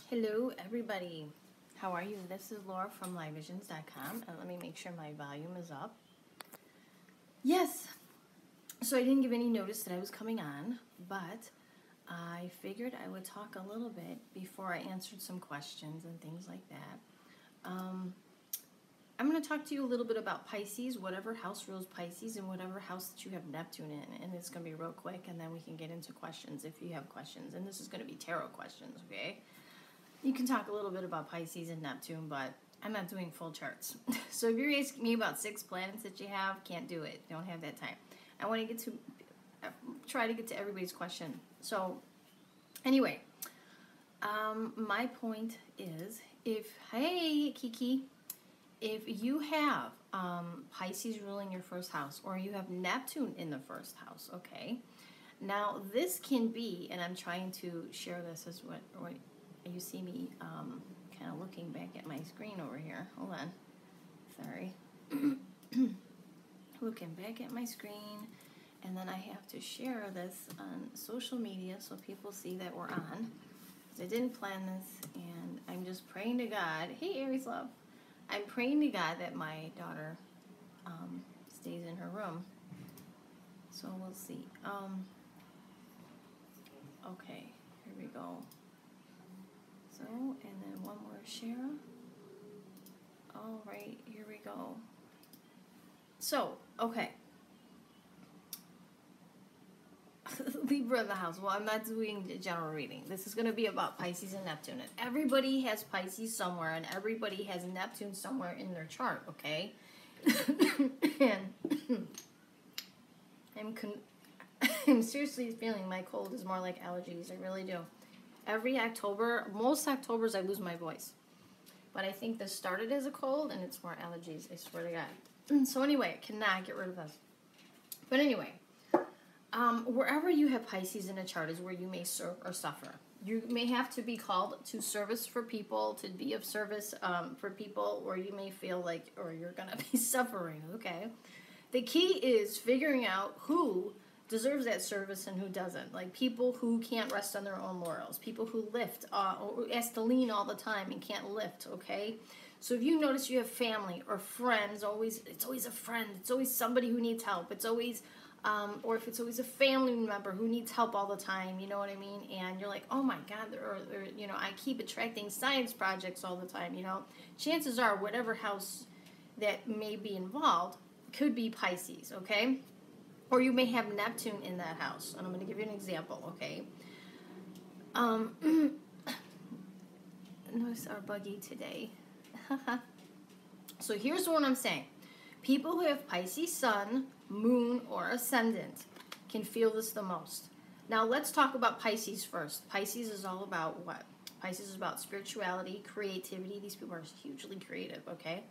Hello everybody, how are you? This is Laura from livevisions.com, and let me make sure my volume is up. Yes, so I didn't give any notice that I was coming on, but I figured I would talk a little bit before I answered some questions and things like that. I'm going to talk to you a little bit about Pisces, whatever house rules Pisces, and whatever house that you have Neptune in. And it's going to be real quick, and then we can get into questions if you have questions. And this is going to be tarot questions, okay? You can talk a little bit about Pisces and Neptune, but I'm not doing full charts. So if you're asking me about 6 planets that you have, can't do it. Don't have that time. I want to try to get to everybody's question. So anyway, my point is, hey Kiki, if you have Pisces ruling your first house, or you have Neptune in the first house, okay? Now this can be, and I'm trying to share this as what you see me kind of looking back at my screen over here. Hold on. Sorry. Looking back at my screen, and then I have to share this on social media so people see that we're on. I didn't plan this, and I'm just praying to God. Hey, Aries love. I'm praying to God that my daughter stays in her room. So we'll see. Okay, here we go. So, and then one more share. All right, here we go. So, okay. Libra in the house. Well, I'm not doing a general reading. This is going to be about Pisces and Neptune. And everybody has Pisces somewhere, and everybody has Neptune somewhere in their chart, okay? And I'm seriously feeling my cold is more like allergies. I really do. Every October, most Octobers, I lose my voice. But I think this started as a cold, and it's more allergies, I swear to God. So anyway, I cannot get rid of this. But anyway, wherever you have Pisces in a chart is where you may serve or suffer. You may have to be called to service for people, to be of service for people, or you may feel like, or you're going to be suffering, okay? The key is figuring out who deserves that service and who doesn't. Like people who can't rest on their own laurels, people who lift, or has to lean all the time and can't lift, okay? So if you notice you have family or friends, it's always a friend, it's always somebody who needs help, it's always, or if it's always a family member who needs help all the time, you know what I mean? And you're like, oh my God, or you know, I keep attracting science projects all the time, you know? Chances are whatever house that may be involved could be Pisces, okay? Or you may have Neptune in that house. And I'm going to give you an example, okay? Notice our buggy today. So here's what I'm saying. People who have Pisces sun, moon, or ascendant can feel this the most. Now let's talk about Pisces first. Pisces is all about what? Pisces is about spirituality, creativity. These people are hugely creative, okay?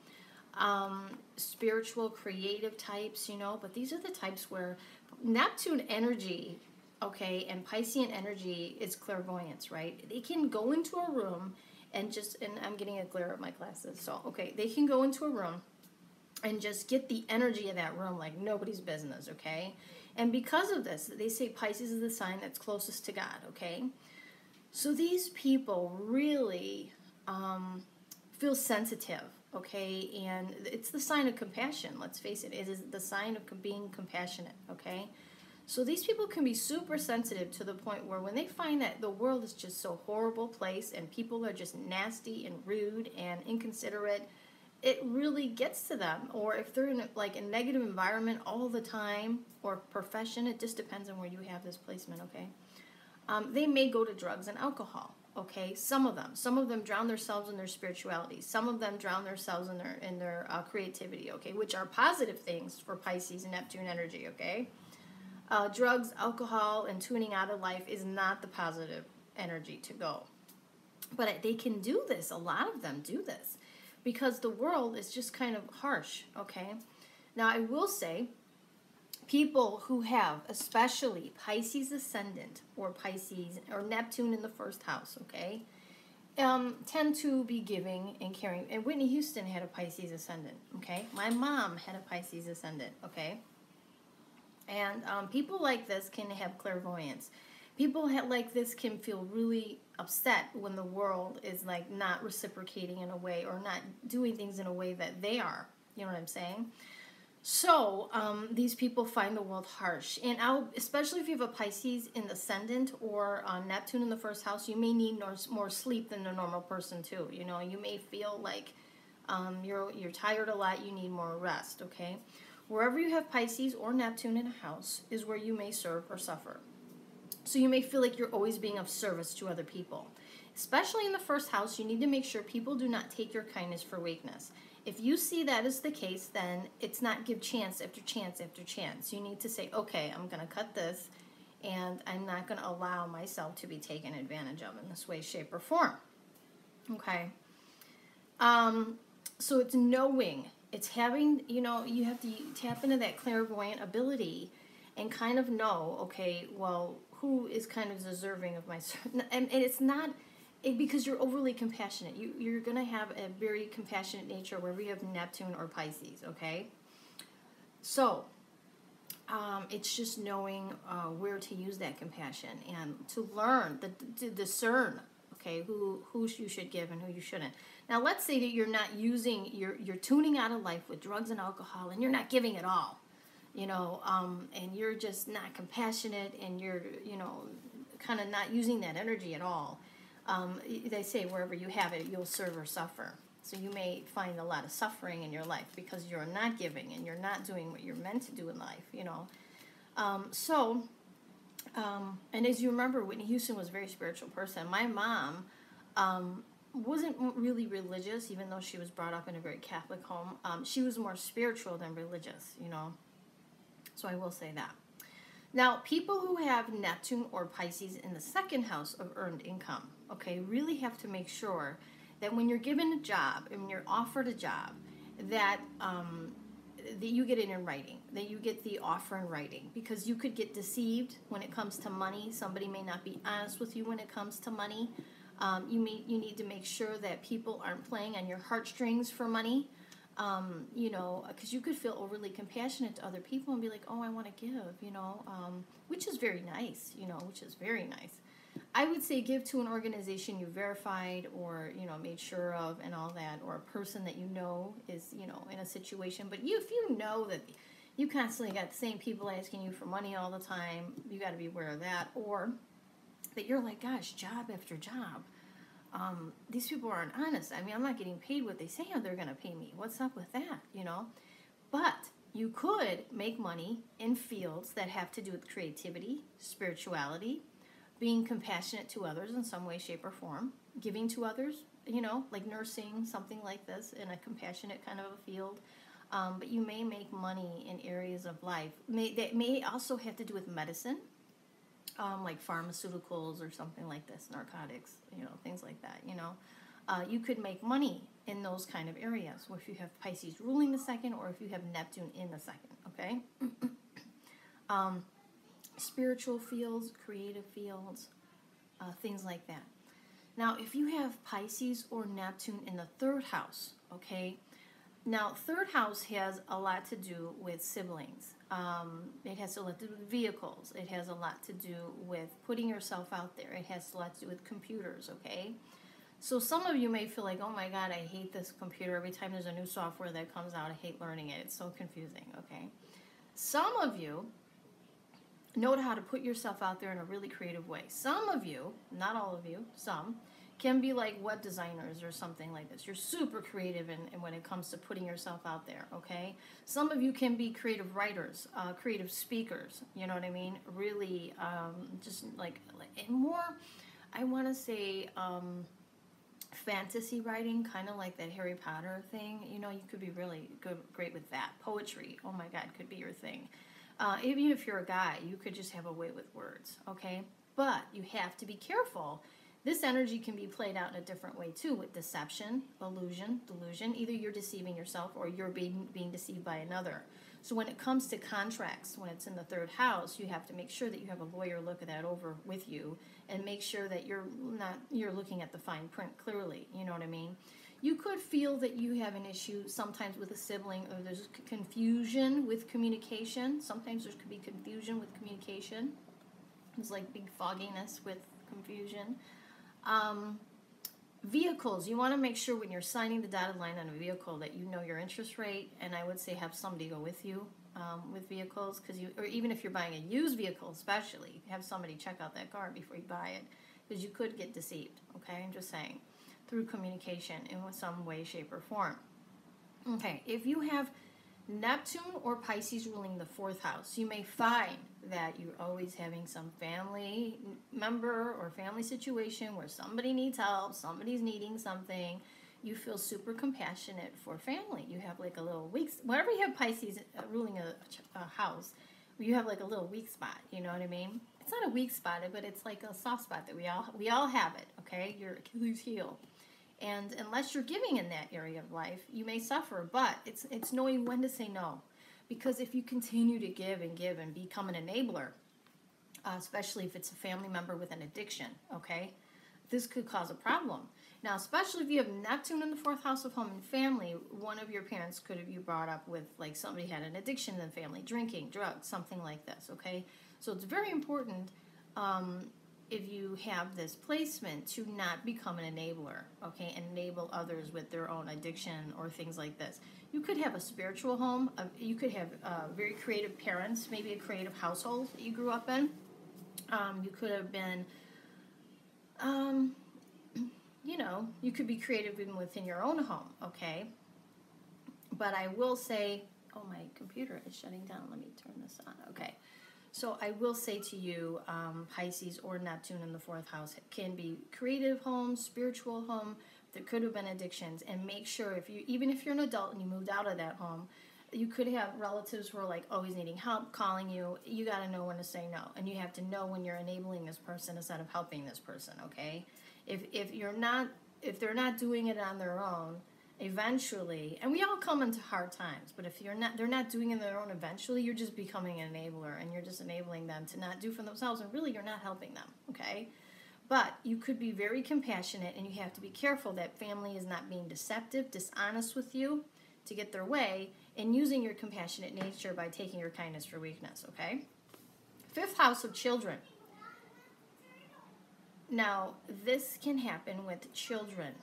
Spiritual, creative types, you know, but these are the types where Neptune energy, okay, and Piscean energy is clairvoyance, right? They can go into a room and I'm getting a glare of my glasses, so, okay, they can go into a room and just get the energy of that room like nobody's business, okay? And because of this, they say Pisces is the sign that's closest to God, okay? So these people really feel sensitive, okay, and it's the sign of compassion, let's face it. It is the sign of being compassionate, okay? So these people can be super sensitive to the point where when they find that the world is just so horrible place and people are just nasty and rude and inconsiderate, it really gets to them. Or if they're in like a negative environment all the time, or profession, it just depends on where you have this placement, okay? They may go to drugs and alcohol. Okay, some of them drown themselves in their spirituality. Some of them drown themselves in their creativity. Okay, which are positive things for Pisces and Neptune energy. Okay, drugs, alcohol, and tuning out of life is not the positive energy to go. But they can do this. A lot of them do this because the world is just kind of harsh. Okay, now I will say, people who have especially Pisces ascendant or Pisces or Neptune in the first house, okay, tend to be giving and caring. And Whitney Houston had a Pisces ascendant, okay? My mom had a Pisces ascendant, okay? And people like this can have clairvoyance. People like this can feel really upset when the world is like not reciprocating in a way or not doing things in a way that they are. You know what I'm saying? So these people find the world harsh, and especially if you have a Pisces in the ascendant or Neptune in the first house, you may need more sleep than a normal person too. You know, you may feel like you're tired a lot. You need more rest. Okay, wherever you have Pisces or Neptune in a house is where you may serve or suffer. So you may feel like you're always being of service to other people. Especially in the first house, you need to make sure people do not take your kindness for weakness. If you see that is the case, then it's not give chance after chance after chance. You need to say, okay, I'm going to cut this, and I'm not going to allow myself to be taken advantage of in this way, shape, or form. Okay? So it's knowing. It's having, you know, you have to tap into that clairvoyant ability and kind of know, okay, well, who is kind of deserving of my... And it's not... because you're overly compassionate. You're going to have a very compassionate nature wherever you have Neptune or Pisces, okay? So, it's just knowing where to use that compassion and to learn, to discern, okay, who you should give and who you shouldn't. Now, let's say that you're not using, you're tuning out of life with drugs and alcohol and you're not giving it all, you know, and you're just not compassionate and you're, you know, kind of not using that energy at all. They say wherever you have it, you'll serve or suffer. So you may find a lot of suffering in your life because you're not giving and you're not doing what you're meant to do in life, you know. And as you remember, Whitney Houston was a very spiritual person. My mom wasn't really religious, even though she was brought up in a very Catholic home. She was more spiritual than religious, you know. So I will say that. Now, people who have Neptune or Pisces in the second house of earned income, okay, really have to make sure that when you're given a job and when you're offered a job, that that you get it in writing, that you get the offer in writing, because you could get deceived when it comes to money. Somebody may not be honest with you when it comes to money. You need to make sure that people aren't playing on your heartstrings for money. You know, because you could feel overly compassionate to other people and be like, oh, I want to give, you know, which is very nice, you know, which is very nice. I would say give to an organization you verified or, you know, made sure of and all that, or a person that you know is, you know, in a situation. But if you know that you constantly got the same people asking you for money all the time, you got to be aware of that. Or that you're like, gosh, job after job. These people aren't honest. I mean, I'm not getting paid what they say they're going to pay me. What's up with that, you know? But you could make money in fields that have to do with creativity, spirituality, being compassionate to others in some way, shape, or form, giving to others, you know, like nursing, something like this in a compassionate kind of a field. But you may make money in areas of life that may also have to do with medicine. Like pharmaceuticals or something like this, narcotics, you know, things like that, you know. You could make money in those kind of areas, or if you have Pisces ruling the second, or if you have Neptune in the second, okay? Spiritual fields, creative fields, things like that. Now, if you have Pisces or Neptune in the third house, okay? Now, third house has a lot to do with siblings. It has a lot to do with vehicles. It has a lot to do with putting yourself out there. It has a lot to do with computers, okay? So some of you may feel like, oh my God, I hate this computer. Every time there's a new software that comes out, I hate learning it. It's so confusing, okay? Some of you know how to put yourself out there in a really creative way. Some of you, not all of you, some, can be like web designers or something like this. You're super creative in when it comes to putting yourself out there, okay? Some of you can be creative writers, creative speakers, you know what I mean? Really, just like and more, I want to say, fantasy writing, kind of like that Harry Potter thing. You know, you could be really great with that. Poetry, oh my God, could be your thing. Even if you're a guy, you could just have a way with words, okay? But you have to be careful. This energy can be played out in a different way too, with deception, illusion, delusion. Either you're deceiving yourself or you're being deceived by another. So when it comes to contracts, when it's in the third house, you have to make sure that you have a lawyer look at that over with you and make sure that you're looking at the fine print clearly. You know what I mean? You could feel that you have an issue sometimes with a sibling, or there's confusion with communication. Sometimes there could be confusion with communication. It's like big fogginess with confusion. Vehicles, you want to make sure when you're signing the dotted line on a vehicle that you know your interest rate, and I would say have somebody go with you with vehicles, because or even if you're buying a used vehicle, especially, have somebody check out that car before you buy it, because you could get deceived. Okay, I'm just saying, through communication in some way, shape, or form. Okay, if you have Neptune or Pisces ruling the fourth house, you may find that you're always having some family member or family situation where somebody needs help, somebody's needing something. You feel super compassionate for family. You have like a little weak, whenever you have Pisces ruling a house, you have like a little weak spot, you know what I mean? It's not a weak spot, but it's like a soft spot that we all have it, okay? Your Achilles heel. And unless you're giving in that area of life, you may suffer, but it's knowing when to say no. Because if you continue to give and become an enabler, especially if it's a family member with an addiction, okay, this could cause a problem. Now, especially if you have Neptune in the fourth house of home and family, one of your parents could have you brought up with, like, somebody had an addiction in the family, drinking, drugs, something like this, okay? So it's very important if you have this placement to not become an enabler, okay, and enable others with their own addiction or things like this. You could have a spiritual home. You could have very creative parents, maybe a creative household that you grew up in. You could have been, you know, you could be creative even within your own home, okay? But I will say, oh, my computer is shutting down. Let me turn this on. Okay. So I will say to you, Pisces or Neptune in the fourth house can be creative home, spiritual home. There could have been addictions, and make sure even if you're an adult and you moved out of that home, you could have relatives who are like always needing help, calling you. You got to know when to say no, and you have to know when you're enabling this person instead of helping this person. Okay, if they're not doing it on their own, eventually, and we all come into hard times, but if they're not doing it on their own, eventually you're just becoming an enabler, and you're just enabling them to not do for themselves, and really you're not helping them, okay? But you could be very compassionate, and you have to be careful that family is not being deceptive, dishonest with you to get their way, and using your compassionate nature by taking your kindness for weakness, okay? Fifth house of children. Now, this can happen with children.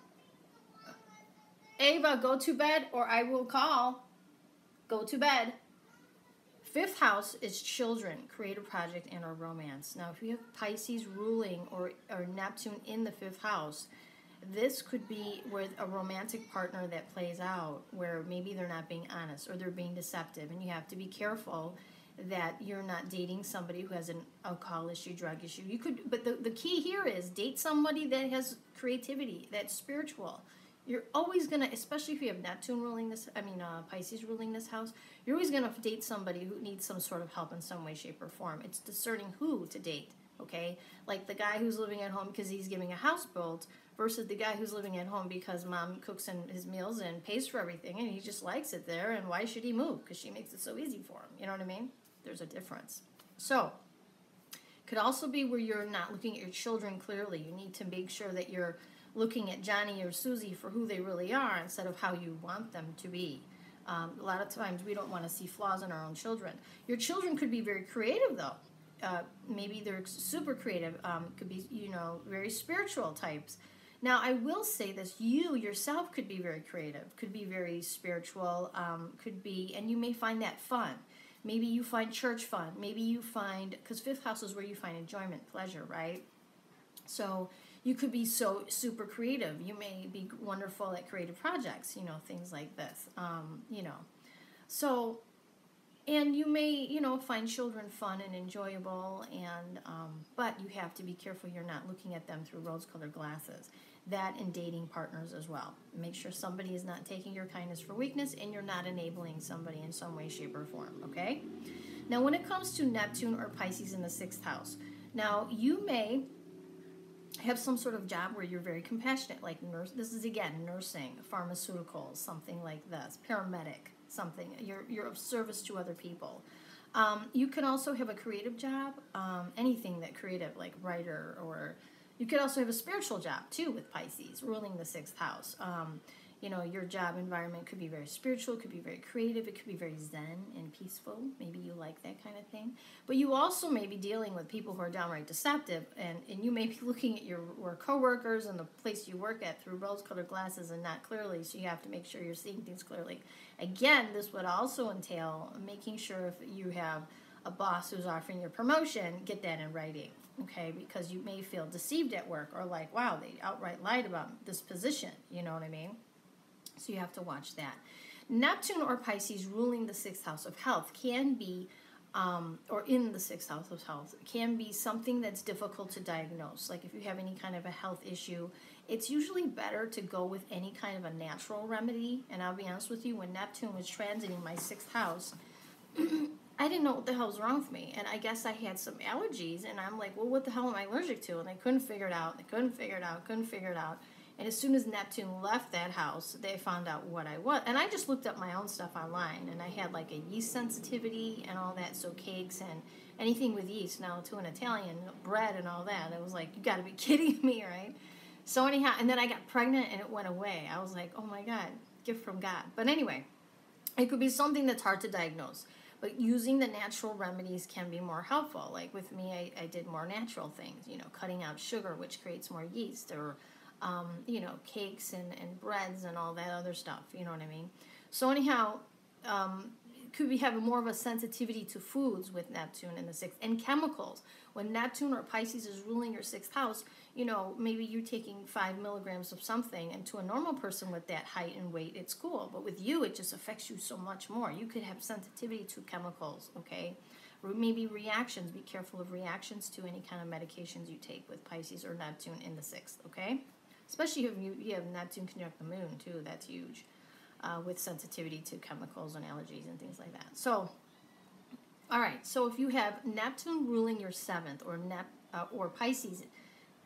Ava, go to bed or I will call. Go to bed. Fifth house is children, creative project, and or romance. Now, if you have Pisces ruling or Neptune in the fifth house, this could be with a romantic partner that plays out where maybe they're not being honest or they're being deceptive, and you have to be careful that you're not dating somebody who has an alcohol issue, drug issue. You could, but the key here is date somebody that has creativity, that's spiritual. You're always going to, especially if you have Neptune ruling this, Pisces ruling this house, you're always going to date somebody who needs some sort of help in some way, shape, or form. It's discerning who to date, okay? Like the guy who's living at home because he's giving a house built versus the guy who's living at home because mom cooks his meals and pays for everything and he just likes it there, and why should he move? Because she makes it so easy for him. You know what I mean? There's a difference. So, could also be where you're not looking at your children clearly. You need to make sure that you're looking at Johnny or Susie for who they really are instead of how you want them to be. A lot of times we don't want to see flaws in our own children. Your children could be very creative, though. Maybe they're super creative. Could be, very spiritual types. Now, I will say this. You yourself could be very creative, could be very spiritual, could be, and you may find that fun. Maybe you find church fun. Maybe you find, because fifth house is where you find enjoyment, pleasure, right? So you could be so super creative. You may be wonderful at creative projects, things like this, So, and you may, find children fun and enjoyable, and but you have to be careful you're not looking at them through rose-colored glasses. That and dating partners as well. Make sure somebody is not taking your kindness for weakness, and you're not enabling somebody in some way, shape, or form, okay? Now, when it comes to Neptune or Pisces in the sixth house, now you may have some sort of job where you're very compassionate, like nurse. This is again nursing, pharmaceuticals, something like this, paramedic, something. You're of service to other people. You can also have a creative job, anything that creative, like writer, or you could also have a spiritual job too with Pisces ruling the sixth house. You know, your job environment could be very spiritual, could be very creative, it could be very zen and peaceful. Maybe you like that kind of thing. But you also may be dealing with people who are downright deceptive, and you may be looking at your coworkers and the place you work at through rose-colored glasses and not clearly, so you have to make sure you're seeing things clearly. Again, this would also entail making sure if you have a boss who's offering you a promotion, get that in writing, okay? Because you may feel deceived at work, or like, wow, they outright lied about this position, you know what I mean? So you have to watch that. Neptune or Pisces ruling the 6th house of health can be, or in the 6th house of health, can be something that's difficult to diagnose. Like if you have any kind of a health issue, it's usually better to go with any kind of a natural remedy. And I'll be honest with you, when Neptune was transiting my 6th house, I didn't know what the hell was wrong with me. And I guess I had some allergies, and I'm like, well, what the hell am I allergic to? And I couldn't figure it out. couldn't figure it out. And as soon as Neptune left that house, they found out what I was. And I just looked up my own stuff online, and I had like a yeast sensitivity and all that, so cakes and anything with yeast, now to an Italian, bread and all that. It was like, you got to be kidding me, right? So anyhow, and then I got pregnant and it went away. I was like, oh my God, gift from God. But anyway, it could be something that's hard to diagnose. But using the natural remedies can be more helpful. Like with me, I did more natural things, you know, cutting out sugar, which creates more yeast, or you know, cakes and breads and all that other stuff, you know what I mean? So anyhow, could we have more of a sensitivity to foods with Neptune in the 6th, and chemicals. When Neptune or Pisces is ruling your 6th house, you know, maybe you're taking 5 milligrams of something, and to a normal person with that height and weight, it's cool. But with you, it just affects you so much more. You could have sensitivity to chemicals, okay? Or maybe reactions. Be careful of reactions to any kind of medications you take with Pisces or Neptune in the 6th, okay? Especially if you have Neptune conjunct the moon, too. That's huge, with sensitivity to chemicals and allergies and things like that. So, all right. So if you have Neptune ruling your 7th, or Pisces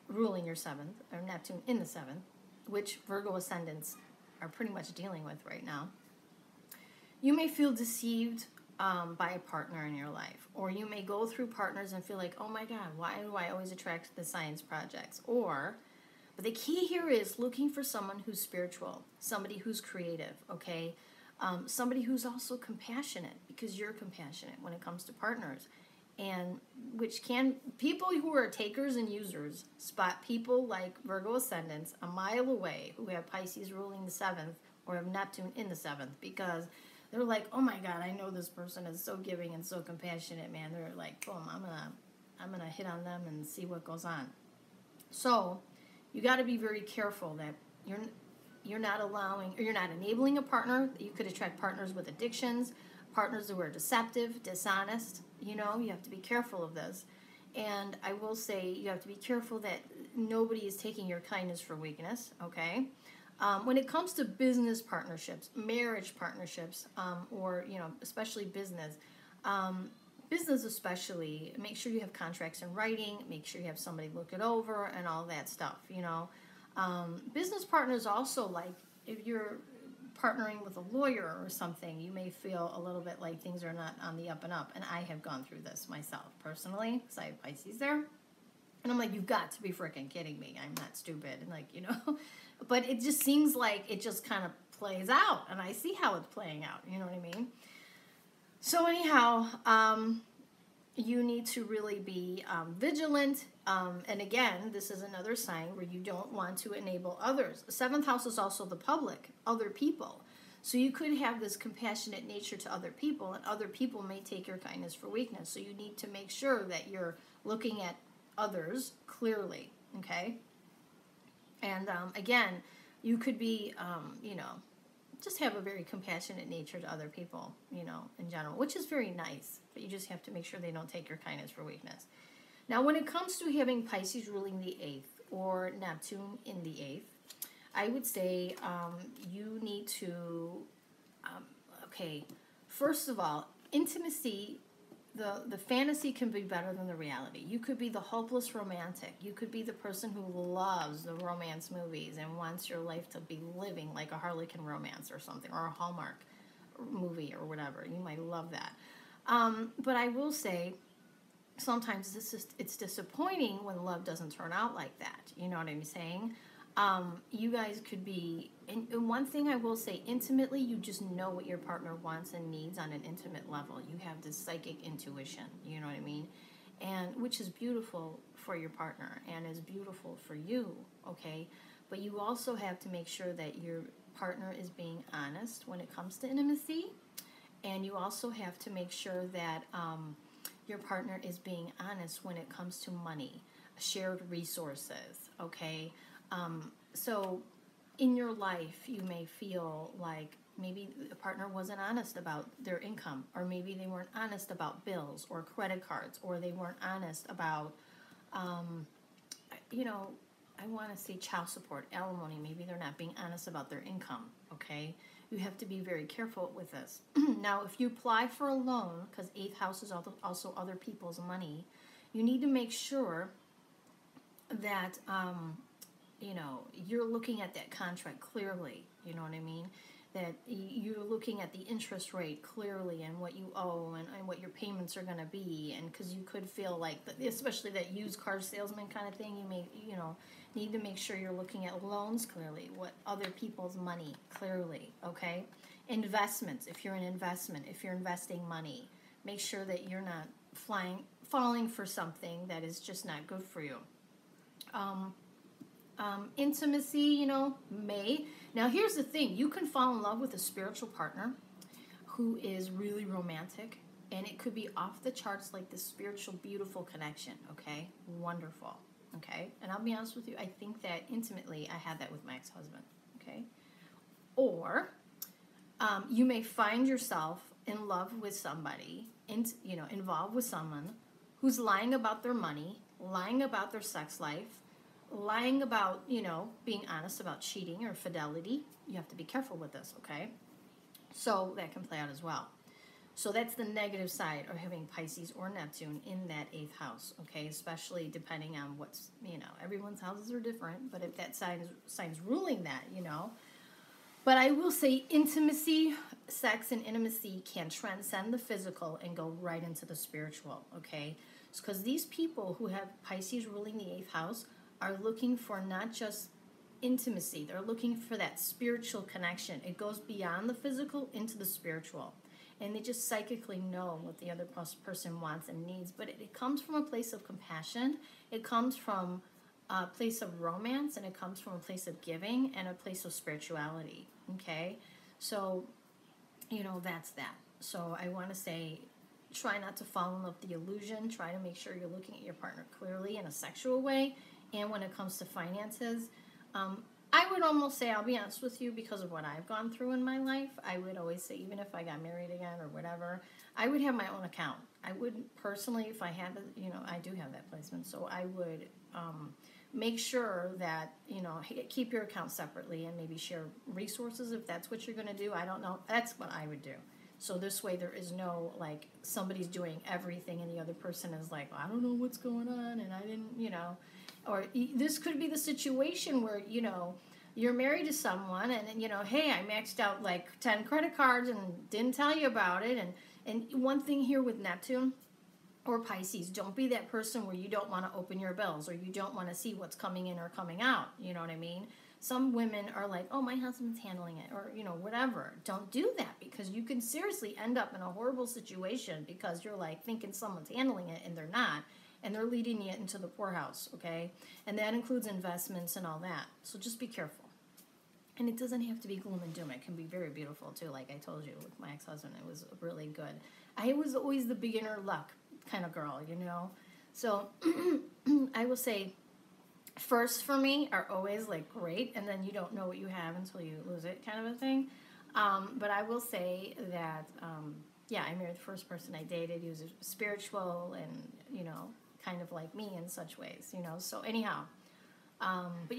ruling your 7th, or Neptune in the 7th, which Virgo ascendants are pretty much dealing with right now, you may feel deceived by a partner in your life. Or you may go through partners and feel like, oh my God, why do I always attract the science projects? But the key here is looking for someone who's spiritual, somebody who's creative, okay? Somebody who's also compassionate, because you're compassionate when it comes to partners. And people who are takers and users spot people like Virgo ascendants a mile away who have Pisces ruling the 7th or have Neptune in the 7th, because they're like, oh my God, I know this person is so giving and so compassionate, man. They're like, boom, I'm gonna hit on them and see what goes on. So you got to be very careful that you're not allowing, or you're not enabling a partner. You could attract partners with addictions, partners who are deceptive, dishonest. You know, you have to be careful of this. And I will say you have to be careful that nobody is taking your kindness for weakness, okay? When it comes to business partnerships, marriage partnerships, or, you know, especially business especially, make sure you have contracts in writing, make sure you have somebody look it over and all that stuff, you know. Business partners also, like, if you're partnering with a lawyer or something, you may feel a little bit like things are not on the up and up. And I have gone through this myself personally, because I have Pisces there. And I'm like, you've got to be freaking kidding me. I'm not stupid. And like, you know, but it just seems like it just kind of plays out. And I see how it's playing out. You know what I mean? So anyhow, you need to really be vigilant. And again, this is another sign where you don't want to enable others. The 7th house is also the public, other people. So you could have this compassionate nature to other people, and other people may take your kindness for weakness. So you need to make sure that you're looking at others clearly, okay? And again, you could be, you know, just have a very compassionate nature to other people, you know, in general, which is very nice. But you just have to make sure they don't take your kindness for weakness. Now, when it comes to having Pisces ruling the 8th or Neptune in the 8th, I would say you need to, okay, first of all, intimacy, the fantasy can be better than the reality. You could be the hopeless romantic. You could be the person who loves the romance movies and wants your life to be living like a Harlequin romance or something, or a Hallmark movie or whatever. You might love that. But I will say, sometimes it's disappointing when love doesn't turn out like that. You know what I'm saying? You guys could be, and one thing I will say, intimately, you just know what your partner wants and needs on an intimate level. You have this psychic intuition, you know what I mean? And which is beautiful for your partner and is beautiful for you, okay? But you also have to make sure that your partner is being honest when it comes to intimacy. And you also have to make sure that your partner is being honest when it comes to money, shared resources, okay? So in your life, you may feel like maybe a partner wasn't honest about their income, or maybe they weren't honest about bills or credit cards, or they weren't honest about, you know, I want to say child support, alimony. Maybe they're not being honest about their income, okay? You have to be very careful with this. Now, if you apply for a loan, because 8th house is also other people's money, you need to make sure that, you know, you're looking at that contract clearly, you know what I mean? That you're looking at the interest rate clearly and what you owe and what your payments are going to be. And because you could feel like, especially that used car salesman kind of thing, you may, you know, need to make sure you're looking at loans clearly, what other people's money clearly, okay? Investments, if you're an investment, if you're investing money, make sure that you're not falling for something that is just not good for you. Intimacy, you know, may. Now, here's the thing. You can fall in love with a spiritual partner who is really romantic, and it could be off the charts, like this spiritual, beautiful connection, okay? Wonderful, okay? And I'll be honest with you, I think that intimately I had that with my ex-husband, okay? Or you may find yourself in love with somebody, you know, involved with someone who's lying about their money, lying about their sex life, lying about, you know, being honest about cheating or fidelity. You have to be careful with this, okay? So that can play out as well. So that's the negative side of having Pisces or Neptune in that 8th house, okay? Especially depending on what's, you know, everyone's houses are different, but if that sign's ruling that, you know. But I will say intimacy, sex and intimacy can transcend the physical and go right into the spiritual, okay? Because these people who have Pisces ruling the 8th house are looking for not just intimacy, they're looking for that spiritual connection. It goes beyond the physical into the spiritual. And they just psychically know what the other person wants and needs. But it comes from a place of compassion. It comes from a place of romance, and it comes from a place of giving and a place of spirituality, okay? So, you know, that's that. So I want to say, try not to fall in love with the illusion. Try to make sure you're looking at your partner clearly in a sexual way. And when it comes to finances, I would almost say, I'll be honest with you, because of what I've gone through in my life, I would always say, even if I got married again or whatever, I would have my own account. I would personally, if I had, you know, I do have that placement, so I would make sure that, you know, keep your account separately and maybe share resources if that's what you're going to do. I don't know. That's what I would do. So this way there is no, like, somebody's doing everything and the other person is like, I don't know what's going on and I didn't, you know. Or this could be the situation where, you know, you're married to someone and, you know, hey, I maxed out like 10 credit cards and didn't tell you about it. And one thing here with Neptune or Pisces, don't be that person where you don't want to open your bills or you don't want to see what's coming in or coming out. You know what I mean? Some women are like, oh, my husband's handling it, or, you know, whatever. Don't do that, because you can seriously end up in a horrible situation because you're like thinking someone's handling it and they're not. And they're leading you into the poorhouse, okay? And that includes investments and all that. So just be careful. And it doesn't have to be gloom and doom. It can be very beautiful, too. Like I told you, with my ex-husband, it was really good. I was always the beginner luck kind of girl, you know? So I will say, first for me are always, like, great. And then you don't know what you have until you lose it kind of a thing. But I will say that, yeah, I married the first person I dated. He was spiritual and, you know, kind of like me in such ways, you know. So anyhow, but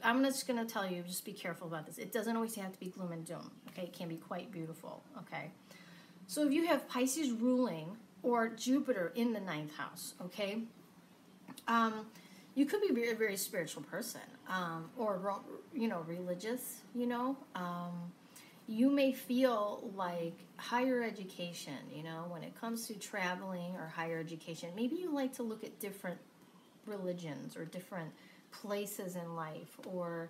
I'm just going to tell you, just be careful about this. It doesn't always have to be gloom and doom, okay? It can be quite beautiful, okay? So if you have Pisces ruling or Jupiter in the 9th house, okay, you could be a very, very spiritual person, or, you know, religious, you know. You may feel like higher education, you know, when it comes to traveling or higher education, maybe you like to look at different religions or different places in life, or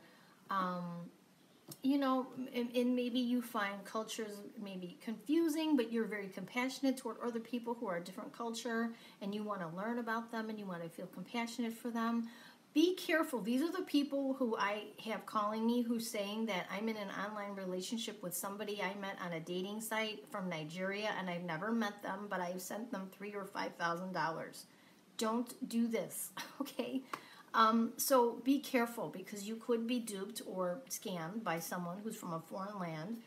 you know, and maybe you find cultures maybe confusing, but you're very compassionate toward other people who are a different culture, and you want to learn about them and you want to feel compassionate for them. Be careful. These are the people who I have calling me who's saying that I'm in an online relationship with somebody I met on a dating site from Nigeria, and I've never met them, but I've sent them $3,000 or $5,000. Don't do this, okay? So be careful, because you could be duped or scammed by someone who's from a foreign land.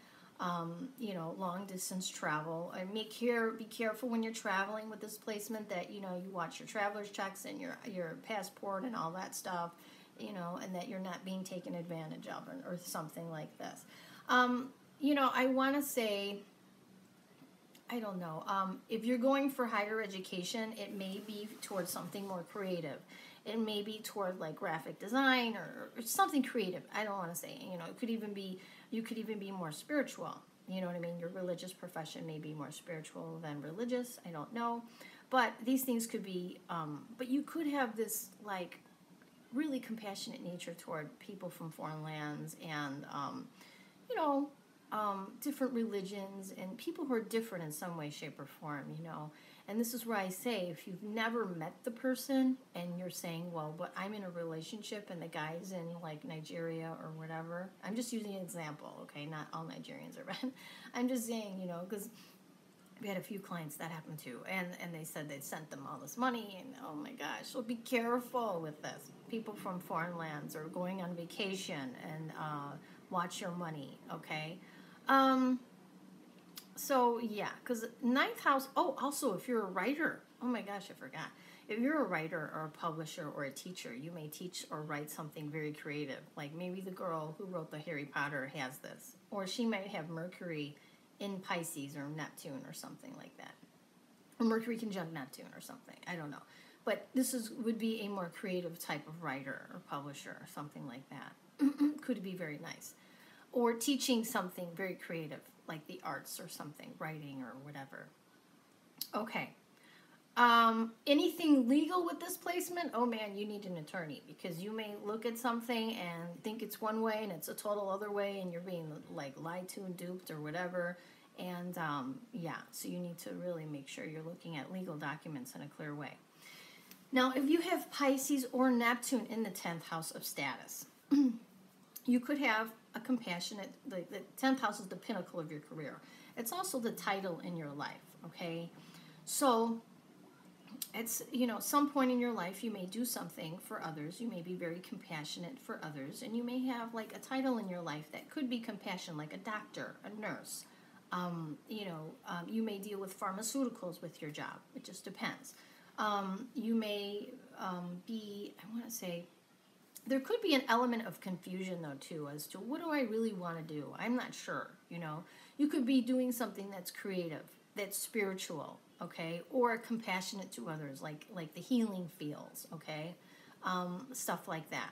You know, long distance travel. And be careful when you're traveling with this placement that, you know, you watch your traveler's checks and your passport and all that stuff, you know, and that you're not being taken advantage of, or something like this. You know, I want to say, I don't know, if you're going for higher education, it may be towards something more creative. It may be toward like graphic design or something creative. I don't want to say, you know, it could even be, you could even be more spiritual. You know what I mean? Your religious profession may be more spiritual than religious. I don't know. But these things could be, but you could have this like really compassionate nature toward people from foreign lands, and, you know, different religions and people who are different in some way, shape, or form, you know. And this is where I say, if you've never met the person and you're saying, well, but I'm in a relationship and the guy's in like Nigeria or whatever. I'm just using an example, okay? Not all Nigerians are bad. I'm just saying, you know, because we had a few clients that happened to, and they said they'd sent them all this money, and oh my gosh, so be careful with this. People from foreign lands are going on vacation, and watch your money, okay? So, yeah, because ninth house, oh, also, if you're a writer, oh my gosh, I forgot. If you're a writer or a publisher or a teacher, you may teach or write something very creative. Like maybe the girl who wrote the Harry Potter has this. Or she might have Mercury in Pisces or Neptune or something like that. Or Mercury conjunct Neptune or something. I don't know. But this would be a more creative type of writer or publisher or something like that. Could be very nice. Or teaching something very creative, like the arts or something, writing or whatever. Okay. Anything legal with this placement? Oh man, you need an attorney, because you may look at something and think it's one way and it's a total other way, and you're being like lied to and duped or whatever. And yeah, so you need to really make sure you're looking at legal documents in a clear way. Now, if you have Pisces or Neptune in the 10th house of status, you could have a compassionate, the 10th house is the pinnacle of your career. It's also the title in your life, okay? So it's, you know, some point in your life you may do something for others. You may be very compassionate for others, and you may have like a title in your life that could be compassion, like a doctor, a nurse. You know, you may deal with pharmaceuticals with your job. It just depends. You may be, I want to say, there could be an element of confusion, though, too, as to what do I really want to do? I'm not sure, you know. You could be doing something that's creative, that's spiritual, okay, or compassionate to others, like the healing fields, okay, stuff like that.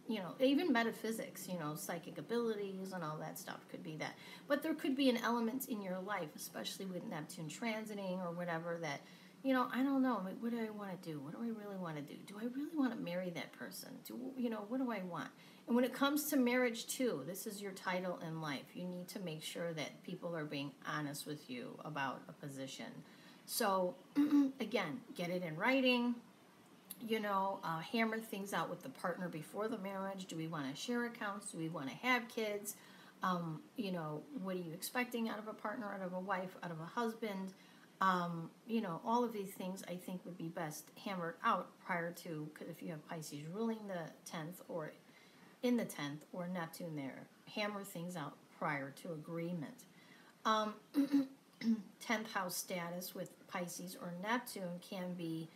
You know, even metaphysics, you know, psychic abilities and all that stuff could be that. But there could be an element in your life, especially with Neptune transiting or whatever, that, you know, I don't know, what do I want to do? What do I really want to do? Do I really want to marry that person? You know, what do I want? And when it comes to marriage, too, this is your title in life. You need to make sure that people are being honest with you about a position. So, again, get it in writing. You know, hammer things out with the partner before the marriage. Do we want to share accounts? Do we want to have kids? You know, what are you expecting out of a partner, out of a wife, out of a husband? You know, all of these things I think would be best hammered out prior to, because if you have Pisces ruling the 10th or in the 10th or Neptune there, hammer things out prior to agreement. 10th house status with Pisces or Neptune can be,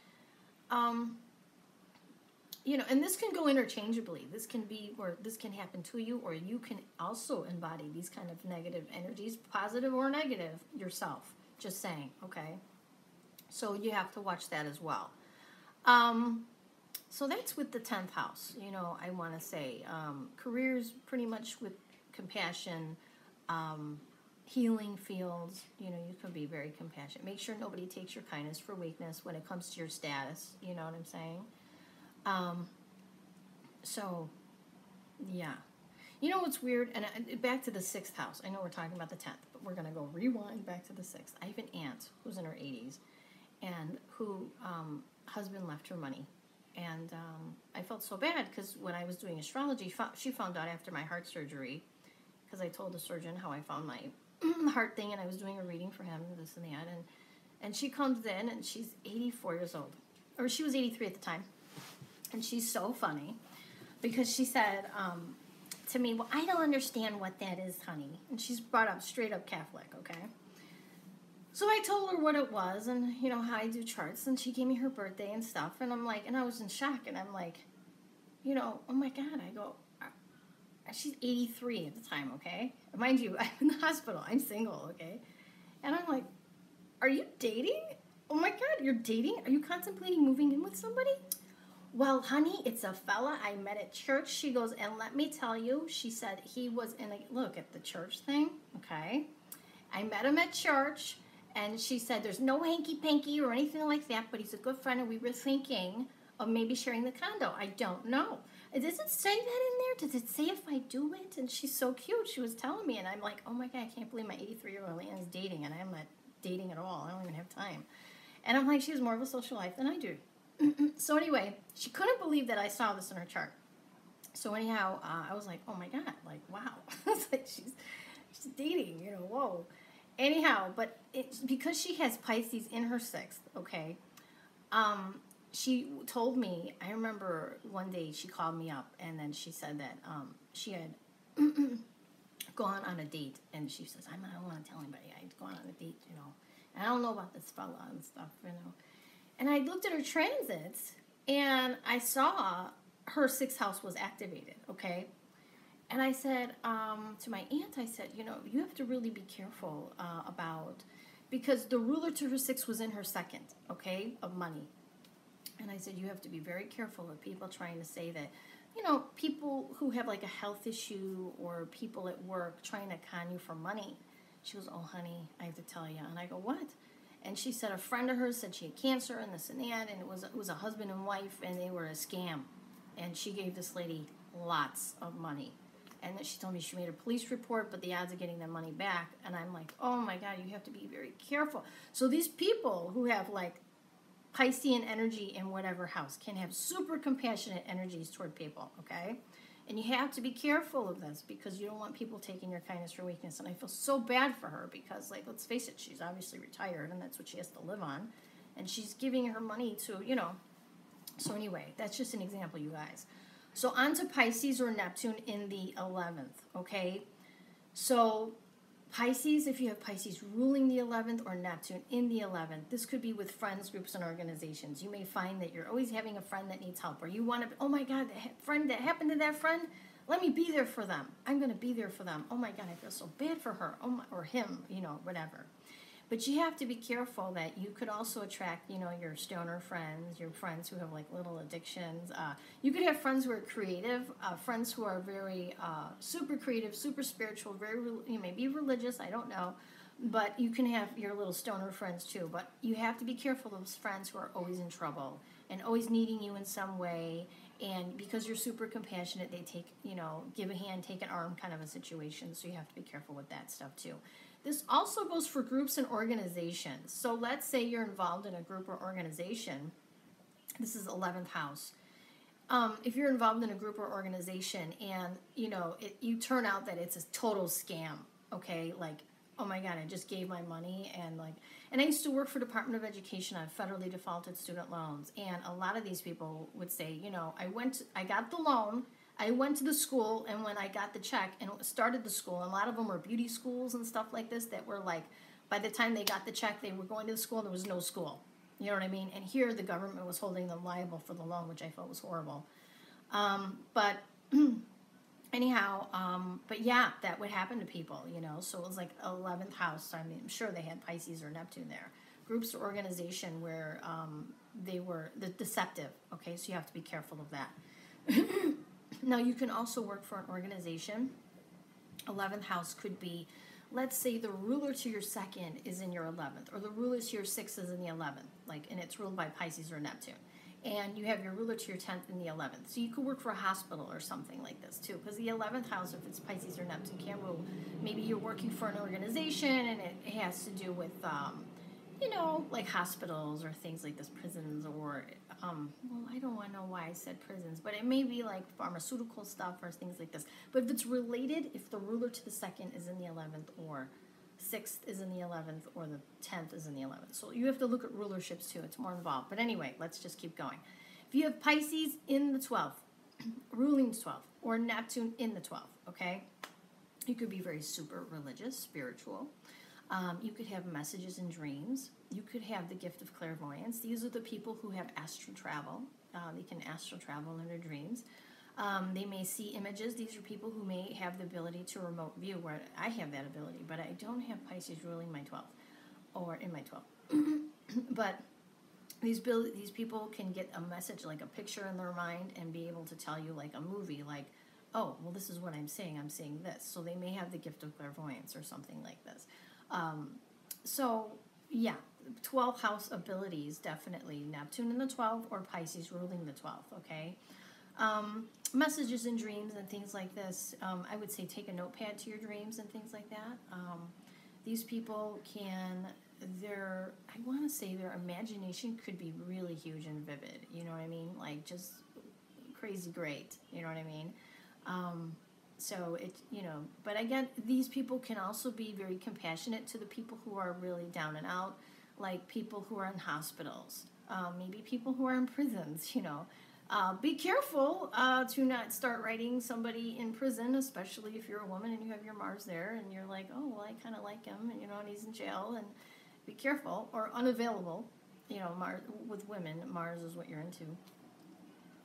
you know, and this can go interchangeably. This can be, or this can happen to you, or you can also embody these kind of negative energies, positive or negative, yourself. Just saying, okay? So you have to watch that as well. So that's with the 10th house. You know, I want to say careers pretty much with compassion, healing fields. You know, you can be very compassionate. Make sure nobody takes your kindness for weakness when it comes to your status. You know what I'm saying? So, yeah. You know what's weird? And back to the 6th house. I know we're talking about the 10th, but we're going to go rewind back to the 6th. I have an aunt who's in her 80s and who husband left her money. And I felt so bad because when I was doing astrology, she found out after my heart surgery, because I told the surgeon how I found my heart thing, and I was doing a reading for him, this and that. And she comes in, and she's 84 years old. Or she was 83 at the time. And she's so funny because she said to me, well, I don't understand what that is, honey. And she's brought up straight up Catholic, okay? So I told her what it was and, you know, how I do charts. And she gave me her birthday and stuff. And I'm like, and I was in shock. And I'm like, you know, oh my God. I go, she's 83 at the time, okay? Mind you, I'm in the hospital. I'm single, okay? And I'm like, are you dating? Oh my God, you're dating? Are you contemplating moving in with somebody? Well, honey, it's a fella I met at church. She goes, and let me tell you, she said he was in a, look at the church thing, okay? I met him at church. And she said, there's no hanky-panky or anything like that, but he's a good friend, and we were thinking of maybe sharing the condo. I don't know. Does it say that in there? Does it say if I do it? And she's so cute. She was telling me, and I'm like, oh, my God, I can't believe my 83-year-old Ann is dating, and I'm not dating at all. I don't even have time. And I'm like, she has more of a social life than I do. So anyway, she couldn't believe that I saw this in her chart. So anyhow, I was like, oh, my God, like, wow. It's like she's dating, you know, whoa. Anyhow, but it's because she has Pisces in her 6th, okay? She told me, I remember one day she called me up and then she said that she had gone on a date, and she says, I don't want to tell anybody I'd gone on a date, you know. And I don't know about this fella and stuff, you know. And I looked at her transits and I saw her 6th house was activated, okay? And I said to my aunt, I said, you know, you have to really be careful about, because the ruler to her 6th was in her 2nd, okay, of money. And I said, you have to be very careful of people trying to say that, you know, people who have like a health issue or people at work trying to con you for money. She goes, oh, honey, I have to tell you. And I go, what? And she said a friend of hers said she had cancer and this and that, and it was a husband and wife, and they were a scam. And she gave this lady lots of money. And then she told me she made a police report, but the odds of getting that money back. And I'm like, oh my God, you have to be very careful. So these people who have like Piscean energy in whatever house can have super compassionate energies toward people, okay? And you have to be careful of this because you don't want people taking your kindness for weakness. And I feel so bad for her because, like, let's face it, she's obviously retired and that's what she has to live on. And she's giving her money to, you know. So anyway, that's just an example, you guys. So on to Pisces or Neptune in the 11th, okay? So Pisces, if you have Pisces ruling the 11th or Neptune in the 11th, this could be with friends, groups, and organizations. You may find that you're always having a friend that needs help, or you want to, oh my God, that friend that happened to that friend, let me be there for them. I'm going to be there for them. Oh my God, I feel so bad for her, or him, you know, whatever. But you have to be careful that you could also attract, you know, your stoner friends, your friends who have like little addictions. You could have friends who are creative, friends who are very super creative, super spiritual, you may be religious, I don't know. But you can have your little stoner friends too. But you have to be careful of those friends who are always in trouble and always needing you in some way. And because you're super compassionate, they take, you know, give a hand, take an arm kind of a situation. So you have to be careful with that stuff too. This also goes for groups and organizations. So let's say you're involved in a group or organization. This is 11th house. If you're involved in a group or organization and, you know, you turn out that it's a total scam, okay? Like, oh my God, I just gave my money and like, and I used to work for Department of Education on federally defaulted student loans. And a lot of these people would say, you know, I got the loan, I went to the school, and when I got the check and started the school, and a lot of them were beauty schools and stuff like this that were like, by the time they got the check, they were going to the school and there was no school. You know what I mean? And here the government was holding them liable for the loan, which I felt was horrible. But anyhow, but yeah, that would happen to people, you know. So it was like 11th house. I mean, I'm sure they had Pisces or Neptune there. Groups or organization where they were deceptive, okay? So you have to be careful of that. Now, you can also work for an organization. 11th house could be, let's say the ruler to your 2nd is in your 11th, or the ruler to your 6th is in the 11th, like, and it's ruled by Pisces or Neptune. And you have your ruler to your 10th and the 11th. So you could work for a hospital or something like this too, because the 11th house, if it's Pisces or Neptune, can rule. Maybe you're working for an organization and it has to do with, you know, like hospitals or things like this, prisons, or, well, I don't want to know why I said prisons, but it may be like pharmaceutical stuff or things like this. But if it's related, if the ruler to the 2nd is in the 11th, or 6th is in the 11th, or the 10th is in the 11th. So you have to look at rulerships too. It's more involved. But anyway, let's just keep going. If you have Pisces in the 12th, ruling the 12th, or Neptune in the 12th, okay? You could be very super religious, spiritual. You could have messages and dreams. You could have the gift of clairvoyance. These are the people who have astral travel. They can astral travel in their dreams. They may see images. These are people who may have the ability to remote view, where I have that ability, but I don't have Pisces ruling my 12th, or in my 12th. But these people can get a message, like a picture in their mind, and be able to tell you, like a movie, like, oh, well, this is what I'm seeing this. So they may have the gift of clairvoyance or something like this. So, yeah, 12th house abilities, definitely Neptune in the 12th or Pisces ruling the 12th, okay? Messages and dreams and things like this, I would say take a notepad to your dreams and things like that. These people can, I want to say their imagination could be really huge and vivid, you know what I mean? Like just crazy great, you know what I mean? So it, you know, but again, these people can also be very compassionate to the people who are really down and out, like people who are in hospitals, maybe people who are in prisons, you know. Be careful to not start writing somebody in prison, especially if you're a woman and you have your Mars there and you're like, oh, well, I kind of like him, and, you know, and he's in jail, and be careful. Or unavailable, you know, Mars, with women, Mars is what you're into.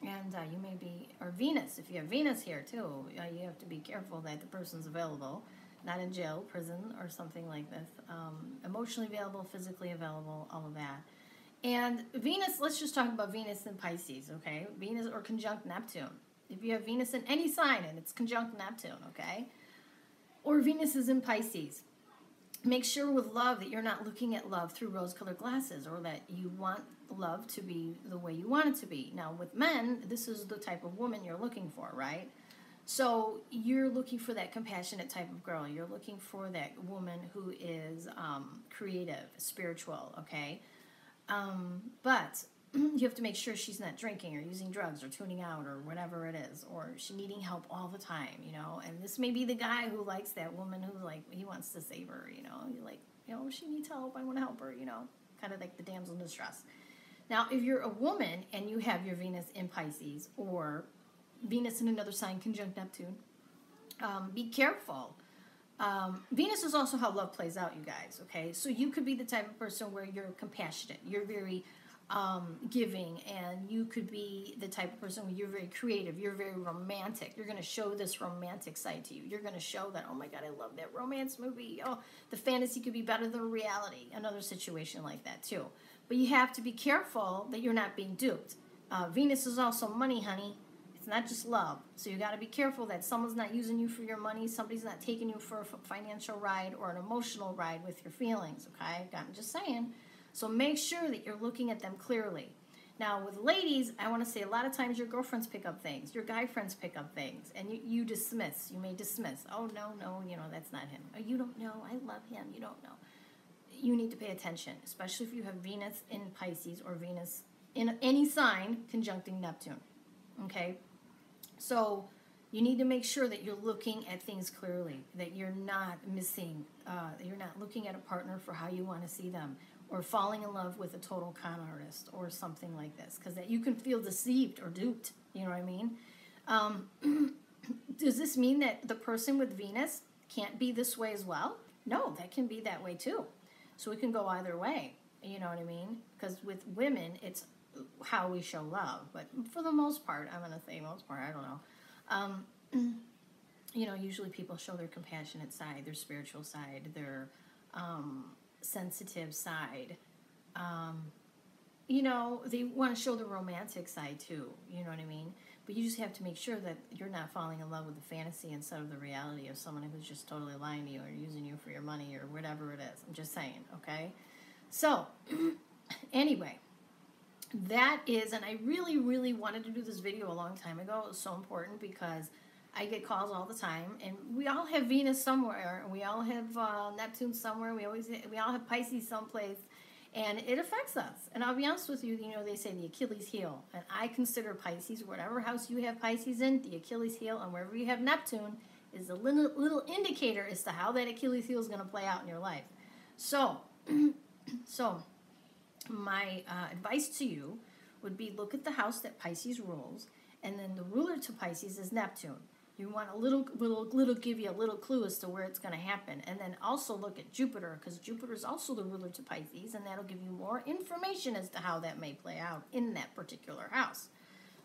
And you may be, or Venus, if you have Venus here too, you have to be careful that the person's available, not in jail, prison, or something like this. Emotionally available, physically available, all of that. And Venus, let's just talk about Venus in Pisces, okay? Venus or conjunct Neptune. If you have Venus in any sign and it's conjunct Neptune, okay? Or Venus is in Pisces. Make sure with love that you're not looking at love through rose-colored glasses, or that you want love to be the way you want it to be. Now, with men, this is the type of woman you're looking for, right? So you're looking for that compassionate type of girl. You're looking for that woman who is creative, spiritual, okay? But you have to make sure she's not drinking or using drugs or tuning out or whatever it is, or she needing help all the time, you know. And this may be the guy who likes that woman who, like, he wants to save her, you know. You're like, you know, she needs help, I want to help her, you know, kind of like the damsel in distress. Now, if you're a woman and you have your Venus in Pisces or Venus in another sign conjunct Neptune, be careful. Venus is also how love plays out, you guys, okay? So you could be the type of person where you're compassionate, you're very giving, and you could be the type of person where you're very creative, you're very romantic. You're going to show this romantic side to you. You're going to show that, oh my God, I love that romance movie. Oh, the fantasy could be better than reality. Another situation like that too. But you have to be careful that you're not being duped. Venus is also money, honey. It's not just love. So you got to be careful that someone's not using you for your money, somebody's not taking you for a financial ride or an emotional ride with your feelings, okay? I'm just saying. So make sure that you're looking at them clearly. Now, with ladies, I want to say a lot of times your girlfriends pick up things, your guy friends pick up things, and you dismiss. You may dismiss. Oh, no, you know, that's not him. Oh, you don't know. I love him. You don't know. You need to pay attention, especially if you have Venus in Pisces or Venus in any sign conjuncting Neptune, okay? So you need to make sure that you're looking at things clearly, that you're not missing, that you're not looking at a partner for how you want to see them, or falling in love with a total con artist or something like this, because that you can feel deceived or duped, you know what I mean? Does this mean that the person with Venus can't be this way as well? No, that can be that way too. So it can go either way, you know what I mean? Because with women, it's how we show love. But for the most part, I'm going to say most part, I don't know. You know, usually people show their compassionate side, their spiritual side, their sensitive side. You know, they want to show the romantic side too, you know what I mean? But you just have to make sure that you're not falling in love with the fantasy instead of the reality of someone who's just totally lying to you or using you for your money or whatever it is. I'm just saying, okay? So, anyway, that is, and I really, really wanted to do this video a long time ago. It was so important because I get calls all the time, and we all have Venus somewhere, and we all have Neptune somewhere. We all have Pisces someplace, and it affects us. And I'll be honest with you, you know, they say the Achilles heel, and I consider Pisces, whatever house you have Pisces in, the Achilles heel, and wherever you have Neptune is a little indicator as to how that Achilles heel is going to play out in your life. So, my advice to you would be look at the house that Pisces rules, and then the ruler to Pisces is Neptune. You want a little give you a little clue as to where it's going to happen. And then also look at Jupiter, because Jupiter is also the ruler to Pisces, and that'll give you more information as to how that may play out in that particular house.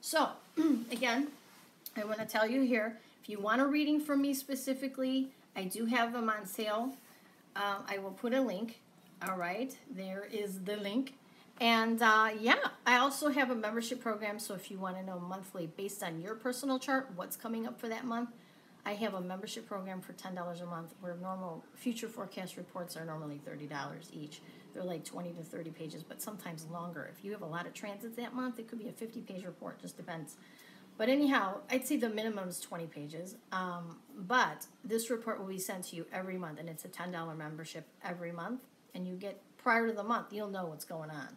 So, again, I want to tell you here, if you want a reading from me specifically, I do have them on sale. I will put a link. All right, there is the link. And yeah, I also have a membership program, so if you want to know monthly based on your personal chart what's coming up for that month, I have a membership program for $10 a month where normal future forecast reports are normally $30 each. They're like 20 to 30 pages, but sometimes longer. If you have a lot of transits that month, it could be a 50-page report, just depends. But anyhow, I'd say the minimum is 20 pages. But this report will be sent to you every month, and it's a $10 membership every month. And you get, prior to the month, you'll know what's going on.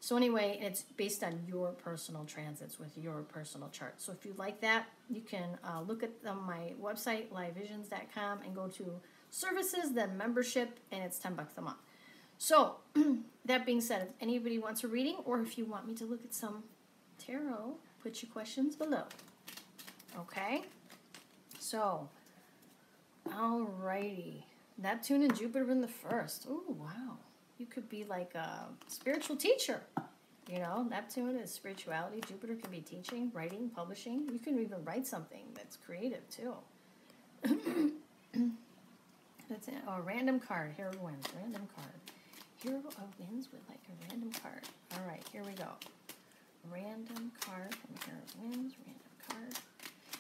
So anyway, it's based on your personal transits with your personal chart. So if you like that, you can look at my website, livevisions.com, and go to services, then membership, and it's $10 a month. So that being said, if anybody wants a reading, or if you want me to look at some tarot, put your questions below. Okay? So, alrighty. Neptune and Jupiter in the first. Oh, wow. You could be like a spiritual teacher. You know, Neptune is spirituality. Jupiter could be teaching, writing, publishing. You can even write something that's creative, too. That's it. Oh, random card. Hero of Winds. Random card. Hero of Winds with like a random card. All right, here we go. Random card from Hero of Winds. Random card.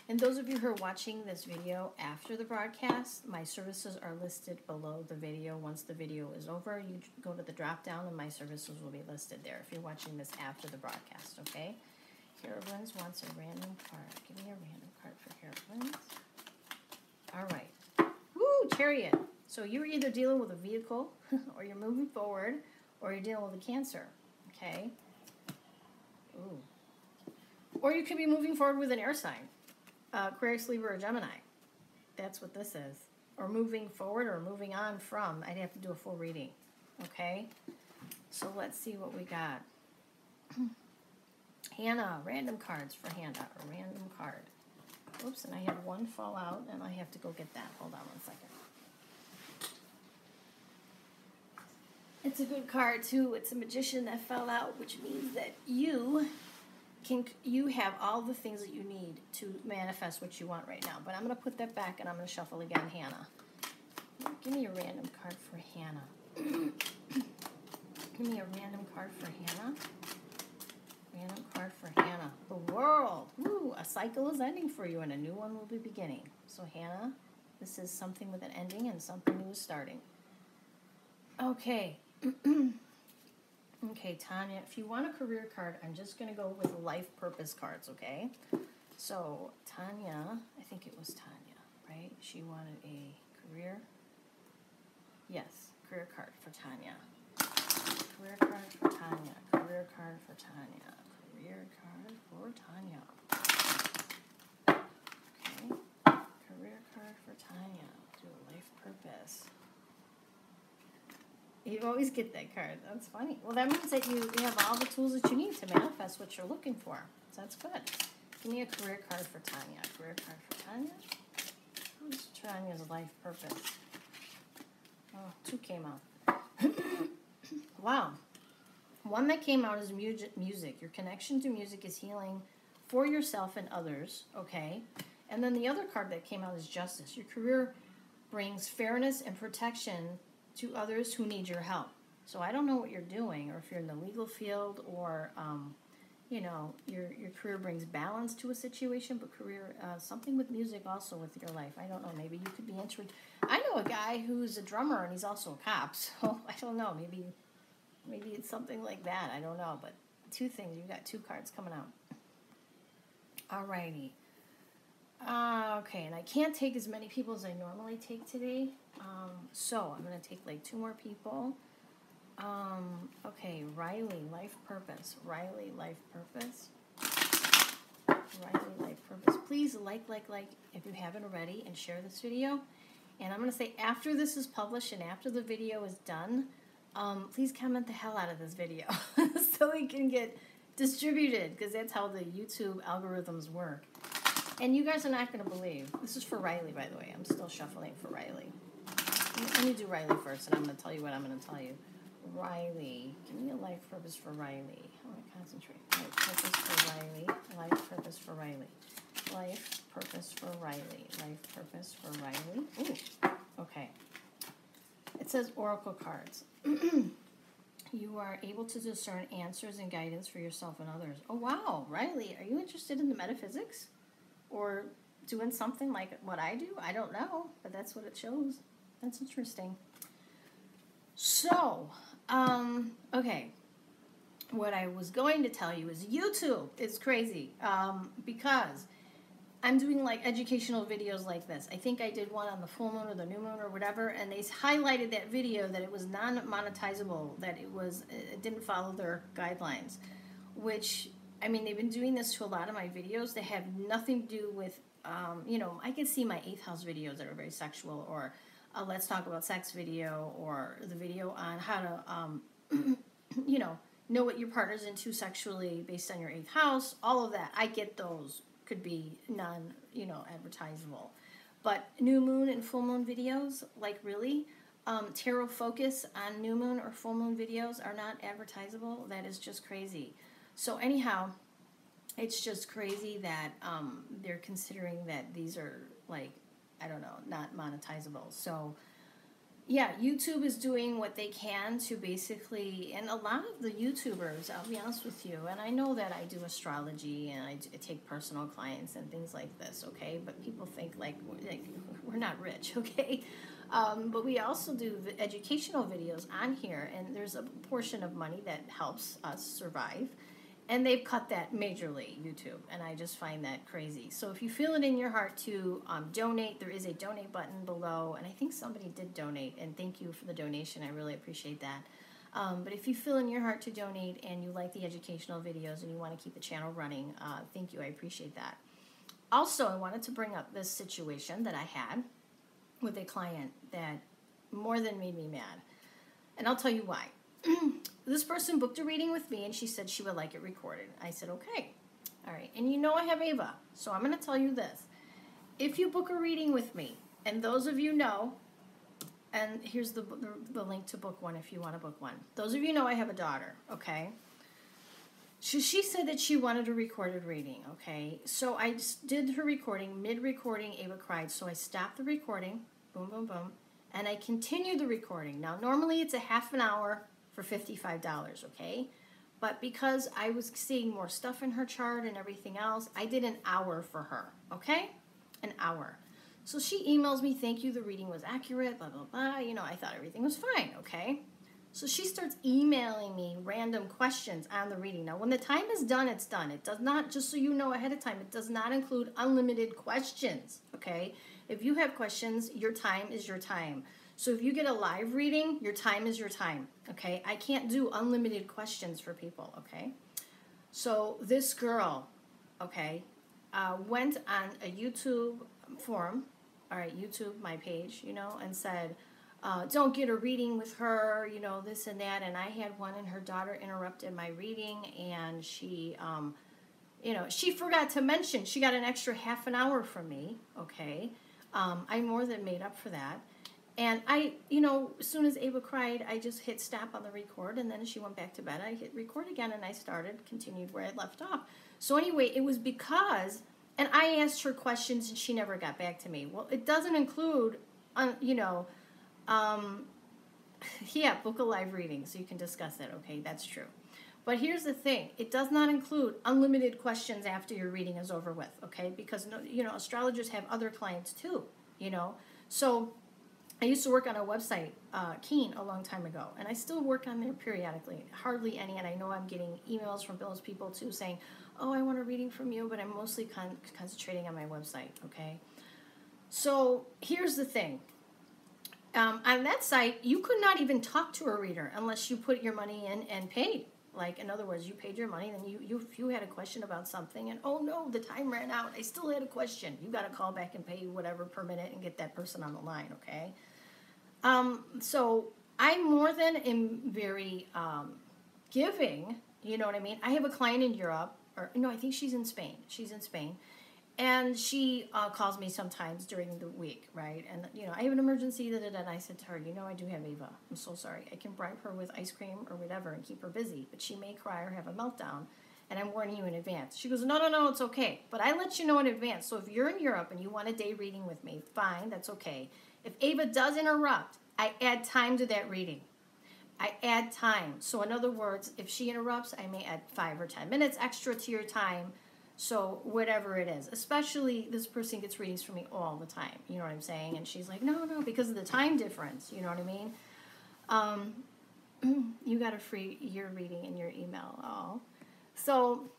And those of you who are watching this video after the broadcast, my services are listed below the video. Once the video is over, you go to the drop down and my services will be listed there if you're watching this after the broadcast, okay? Hero of Winds wants a random card. Give me a random card for Hero of Winds. All right. Woo, Chariot. So you're either dealing with a vehicle, or you're moving forward, or you're dealing with a Cancer, okay? Ooh. Or you could be moving forward with an air sign. Aquarius, Libra, or Gemini. That's what this is. Or moving forward or moving on from. I'd have to do a full reading. Okay? So let's see what we got. Hannah, random cards for Hannah. A random card. Oops, and I have one fall out, and I have to go get that. Hold on one second. It's a good card, too. It's a Magician that fell out, which means that you have all the things that you need to manifest what you want right now. But I'm going to put that back and I'm going to shuffle again, Hannah. Give me a random card for Hannah. Give me a random card for Hannah. Random card for Hannah. The World. Ooh, a cycle is ending for you and a new one will be beginning. So Hannah, this is something with an ending and something new is starting. Okay. Okay, Tanya, if you want a career card, I'm just going to go with life purpose cards, okay? So, Tanya, I think it was Tanya, right? She wanted a career. Yes, career card for Tanya. Career card for Tanya. Career card for Tanya. Career card for Tanya. Okay. Career card for Tanya. Do a life purpose. You always get that card. That's funny. Well, that means that you have all the tools that you need to manifest what you're looking for. So that's good. Give me a career card for Tanya. Career card for Tanya. Who's Tanya's life purpose? Oh, 2 came out. Wow. One that came out is music. Your connection to music is healing for yourself and others, okay? And then the other card that came out is justice. Your career brings fairness and protection to others who need your help. So I don't know what you're doing, or if you're in the legal field, or you know, your career brings balance to a situation, but career something with music also with your life. I don't know. Maybe you could be interested. I know a guy who's a drummer and he's also a cop. So I don't know. Maybe it's something like that. I don't know, but two things. You've got two cards coming out. Alrighty. Okay, and I can't take as many people as I normally take today. So I'm going to take like two more people. Okay, Riley, life purpose. Riley, life purpose. Riley, life purpose. Please like if you haven't already, and share this video. And I'm going to say after this is published and after the video is done, please comment the hell out of this video so it can get distributed, because that's how the YouTube algorithms work. And you guys are not going to believe. This is for Riley, by the way. I'm still shuffling for Riley. Let me do Riley first, and I'm going to tell you what I'm going to tell you. Riley. Give me a life purpose for Riley. I want to concentrate. Life purpose for Riley. Life purpose for Riley. Life purpose for Riley. Life purpose for Riley. Ooh. Okay. It says Oracle cards. You are able to discern answers and guidance for yourself and others. Oh, wow. Riley, are you interested in the metaphysics? Or doing something like what I do? I don't know, but that's what it shows. That's interesting. So, okay. What I was going to tell you is YouTube is crazy because I'm doing like educational videos like this. I think I did one on the full moon or the new moon or whatever, and they highlighted that video that it was non-monetizable, that it didn't follow their guidelines, which, I mean, they've been doing this to a lot of my videos. They have nothing to do with, you know, I can see my 8th house videos that are very sexual, or a Let's Talk About Sex video, or the video on how to, you know what your partner's into sexually based on your 8th house, all of that. I get those could be advertisable. But new moon and full moon videos, like really, tarot focus on new moon or full moon videos are not advertisable. That is just crazy. So anyhow, it's just crazy that they're considering that these are, like, I don't know, not monetizable. So yeah, YouTube is doing what they can to basically, and a lot of the YouTubers, I'll be honest with you, and I know that I do astrology and I take personal clients and things like this, okay? But people think like we're not rich, okay? But we also do educational videos on here, and there's a portion of money that helps us survive. And they've cut that majorly, YouTube, and I just find that crazy. So if you feel it in your heart to donate, there is a donate button below, and I think somebody did donate, and thank you for the donation. I really appreciate that. But if you feel in your heart to donate and you like the educational videos and you want to keep the channel running, thank you. I appreciate that. Also, I wanted to bring up this situation that I had with a client that more than made me mad, and I'll tell you why. This person booked a reading with me, and she said she would like it recorded. I said, okay. All right. And you know I have Ava, so I'm going to tell you this. If you book a reading with me, and those of you know, and here's the link to book one if you want to book one. Those of you know I have a daughter, okay? She said that she wanted a recorded reading, okay? So I just did her recording. Mid-recording, Ava cried. So I stopped the recording, boom, boom, boom, and I continued the recording. Now, normally it's a half an hour for $55, okay? But because I was seeing more stuff in her chart and everything else, I did an hour for her, okay? An hour. So she emails me, thank you, the reading was accurate, blah, blah, blah. You know, I thought everything was fine, okay? So she starts emailing me random questions on the reading. Now, when the time is done, it's done. It does not, just so you know ahead of time, it does not include unlimited questions, okay? If you have questions, your time is your time. So if you get a live reading, your time is your time, okay? I can't do unlimited questions for people, okay? So this girl, okay, went on a YouTube forum, all right, YouTube, my page, you know, and said, don't get a reading with her, you know, this and that. And I had one, and her daughter interrupted my reading, and she, you know, she forgot to mention she got an extra half an hour from me, okay? I more than made up for that. And I, you know, as soon as Ava cried, I just hit stop on the record, and then she went back to bed. I hit record again, and I continued where I left off. So anyway, it was because, and I asked her questions, and she never got back to me. Well, it doesn't include, you know, yeah, book a live reading, so you can discuss that, okay? That's true. But here's the thing. It does not include unlimited questions after your reading is over with, okay? Because, you know, astrologers have other clients too, you know? So I used to work on a website, Keen, a long time ago, and I still work on there periodically. Hardly any, and I know I'm getting emails from those people too saying, "Oh, I want a reading from you," but I'm mostly concentrating on my website. Okay, so here's the thing. On that site, you could not even talk to a reader unless you put your money in and paid. Like, in other words, you paid your money, then if you had a question about something, and oh no, the time ran out, I still had a question. You got to call back and pay whatever per minute and get that person on the line. Okay. So I more than am very giving, you know what I mean? I have a client in Europe, or no, I think she's in Spain. She's in Spain. And she calls me sometimes during the week, right? And, you know, I have an emergency, and I said to her, you know, I do have Ava. I'm so sorry. I can bribe her with ice cream or whatever and keep her busy, but she may cry or have a meltdown, and I'm warning you in advance. She goes, no, it's okay. But I let you know in advance. So if you're in Europe and you want a day reading with me, fine, that's okay. If Ava does interrupt, I add time to that reading. I add time. So in other words, if she interrupts, I may add 5 or 10 minutes extra to your time. So whatever it is, especially this person gets readings from me all the time. You know what I'm saying? And she's like, no, because of the time difference. You know what I mean? You got a free year reading in your email. Oh, so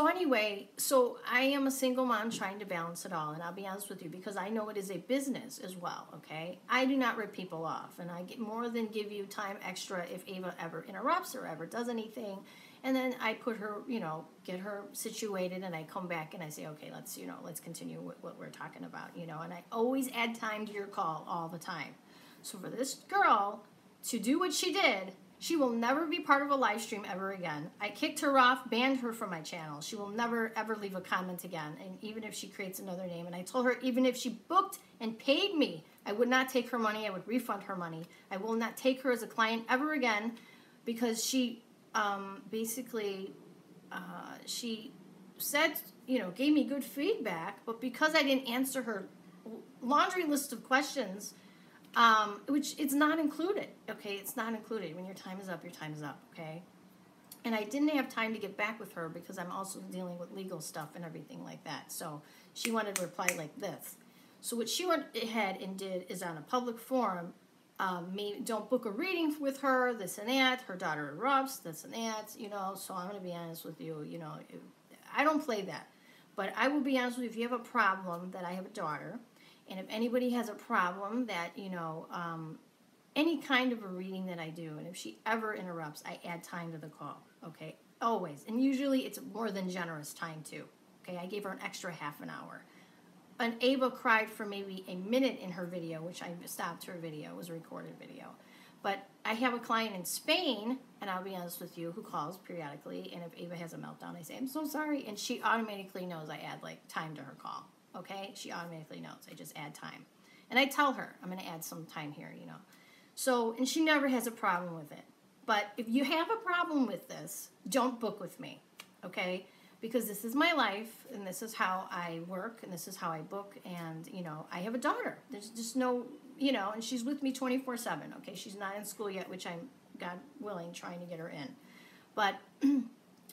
anyway, so I am a single mom trying to balance it all, and I'll be honest with you, because I know it is a business as well, okay? I do not rip people off, and I get more than give you time extra if Ava ever interrupts or ever does anything, and then I put her, you know, get her situated, and I come back and I say, okay, let's continue with what we're talking about, you know, and I always add time to your call all the time. So for this girl to do what she did, she will never be part of a live stream ever again. I kicked her off, banned her from my channel. She will never, ever leave a comment again, and even if she creates another name. And I told her even if she booked and paid me, I would not take her money. I would refund her money. I will not take her as a client ever again, because she she said, you know, gave me good feedback, but because I didn't answer her laundry list of questions, which it's not included, okay? It's not included. When your time is up, okay? And I didn't have time to get back with her because I'm also dealing with legal stuff and everything like that. So she wanted to reply like this. So what she went ahead and did is on a public forum, don't book a reading with her, this and that. Her daughter erupts, this and that, you know. So I'm going to be honest with you, you know, I don't play that. But I will be honest with you, if you have a problem that I have a daughter, and if anybody has a problem that, you know, any kind of a reading that I do, and if she ever interrupts, I add time to the call, okay? Always. And usually it's more than generous time, too, okay? I gave her an extra half an hour. And Ava cried for maybe a minute in her video, which I stopped her video. It was a recorded video. But I have a client in Spain, and I'll be honest with you, who calls periodically, and if Ava has a meltdown, I say, I'm so sorry, and she automatically knows I add, like, time to her call. Okay, she automatically knows. I just add time. And I tell her, I'm going to add some time here, you know. So, and she never has a problem with it. But if you have a problem with this, don't book with me, okay? Because this is my life, and this is how I work, and this is how I book, and, you know, I have a daughter. There's just no, you know, and she's with me 24/7, okay? She's not in school yet, which I'm, God willing, trying to get her in. But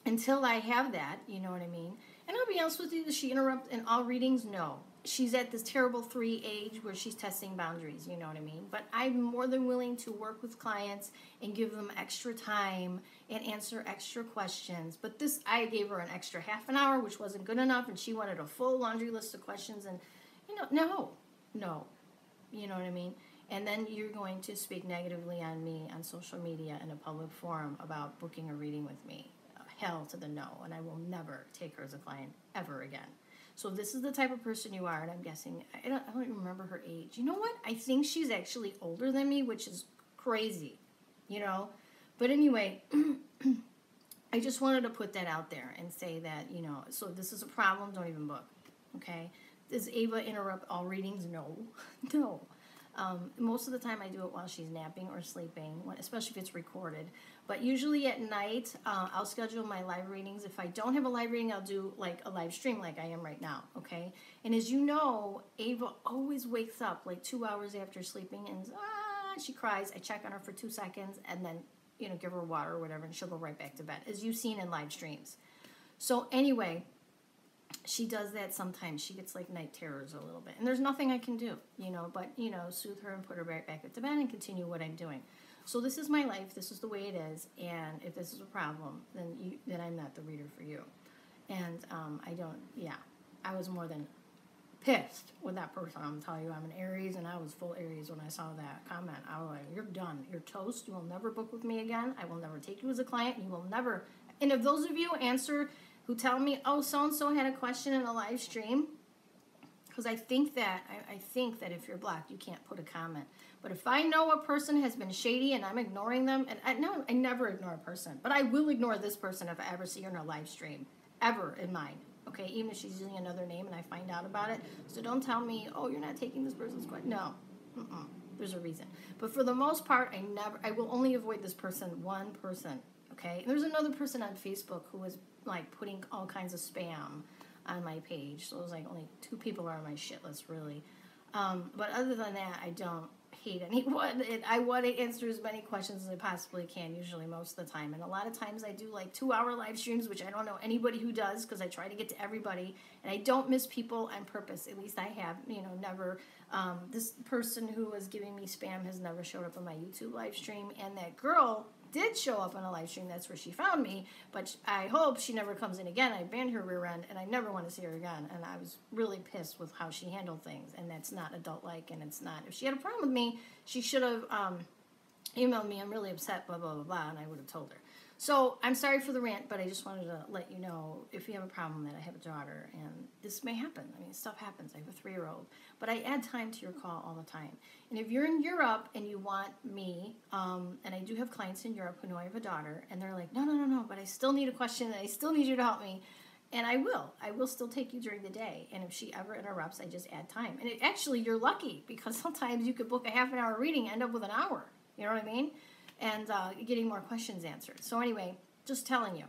until I have that, you know what I mean? And I'll be honest with you, does she interrupt in all readings? No. She's at this terrible 3 age where she's testing boundaries, you know what I mean? But I'm more than willing to work with clients and give them extra time and answer extra questions. But this, I gave her an extra half an hour, which wasn't good enough, and she wanted a full laundry list of questions, and, you know, no. You know what I mean? And then you're going to speak negatively on me on social media in a public forum about booking a reading with me. Hell to the no, and I will never take her as a client ever again. So this is the type of person you are, and I'm guessing, I don't remember her age. You know what? I think she's actually older than me, which is crazy, you know? But anyway, I just wanted to put that out there and say that, you know, so if this is a problem, don't even book, okay? Does Ava interrupt all readings? No, no. Most of the time I do it while she's napping or sleeping, especially if it's recorded. But usually at night, I'll schedule my live readings. If I don't have a live reading, I'll do like a live stream like I am right now, okay? And as you know, Ava always wakes up like 2 hours after sleeping and she cries. I check on her for 2 seconds and then, you know, give her water or whatever, and she'll go right back to bed, as you've seen in live streams. So anyway, she does that sometimes. She gets like night terrors a little bit. And there's nothing I can do, you know, but, you know, soothe her and put her right back at the bed and continue what I'm doing. So this is my life. This is the way it is. And if this is a problem, then I'm not the reader for you. And I was more than pissed with that person. I'm telling you, I'm an Aries, and I was full Aries when I saw that comment. I was like, you're done. You're toast. You will never book with me again. I will never take you as a client. You will never. And if those of you who tell me, oh, so-and-so had a question in a live stream, because I think that if you're blocked, you can't put a comment. But if I know a person has been shady and I'm ignoring them, and I never ignore a person, but I will ignore this person if I ever see her in a live stream, ever in mine. Okay, even if she's using another name and I find out about it. So don't tell me, oh, you're not taking this person's question. No, there's a reason. But for the most part, I will only avoid this person, one person. Okay, and there's another person on Facebook who was like putting all kinds of spam on my page. So it was like only 2 people are on my shit list, really. But other than that, I don't hate anyone. I want to answer as many questions as I possibly can, usually most of the time. And a lot of times I do like 2-hour live streams, which I don't know anybody who does, because I try to get to everybody. And I don't miss people on purpose. At least I have, you know, never. This person who was giving me spam has never showed up on my YouTube live stream. And that girl did show up on a live stream. That's where she found me. But I hope she never comes in again. I banned her rear end, and I never want to see her again. And I was really pissed with how she handled things. And that's not adult-like, and it's not. If she had a problem with me, she should have emailed me. I'm really upset, blah, blah, blah, blah, and I would have told her. So I'm sorry for the rant, but I just wanted to let you know, if you have a problem, that I have a daughter, and this may happen. I mean, stuff happens. I have a 3-year-old. But I add time to your call all the time. And if you're in Europe and you want me, and I do have clients in Europe who know I have a daughter, and they're like, no, but I still need a question, and I still need you to help me. And I will still take you during the day. And if she ever interrupts, I just add time. And actually, you're lucky, because sometimes you could book a half-an-hour reading, end up with an hour. You know what I mean? And getting more questions answered. So anyway, just telling you.